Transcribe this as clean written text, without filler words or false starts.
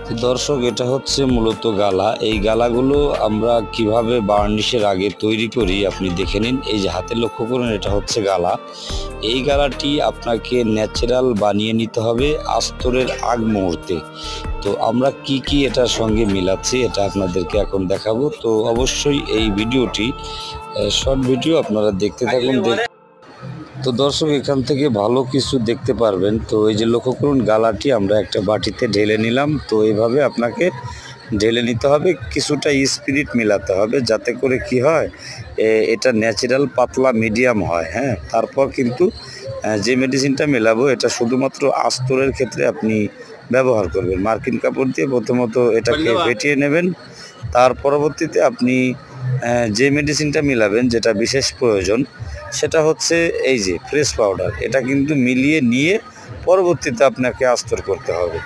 তো দর্শক, এটা হচ্ছে মূলত গালা। এই গালাগুলো আমরা কিভাবে বার্নিশের আগে তৈরি করি আপনি দেখে নিন। এই যে হাতে লক্ষ্য করুন, এটা হচ্ছে গালা। এই গালাটি আপনাকে ন্যাচারাল বানিয়ে নিতে হবে আস্তরের আগ মুহূর্তে। তো আমরা কি কি এটার সঙ্গে মিলাচ্ছি এটা আপনাদেরকে এখন দেখাবো। তো অবশ্যই এই ভিডিওটি শর্ট ভিডিও, আপনারা দেখতে থাকুন। তো দর্শক, এখান থেকে ভালো কিছু দেখতে পারবেন। তো এই যে লক্ষ্য করুন, গালাটি আমরা একটা বাটিতে ঢেলে নিলাম। তো এইভাবে আপনাকে ঢেলে নিতে হবে, কিছুটা স্পিরিট মিলাতে হবে যাতে করে কি হয়, এটা ন্যাচারাল পাতলা মিডিয়াম হয়। হ্যাঁ, তারপর কিন্তু যে মেডিসিনটা মেলাবো এটা শুধুমাত্র আস্তরের ক্ষেত্রে আপনি ব্যবহার করবেন। মার্কিন কাপড় দিয়ে প্রথমত এটাকে ফেটিয়ে নেবেন, তার পরবর্তীতে আপনি যে মেডিসিনটা মিলাবেন, যেটা বিশেষ প্রয়োজন সেটা হচ্ছে এই যে ফ্রেশ পাউডার। এটা কিন্তু মিলিয়ে নিয়ে পরবর্তীতে আপনাকে আস্তর করতে হবে।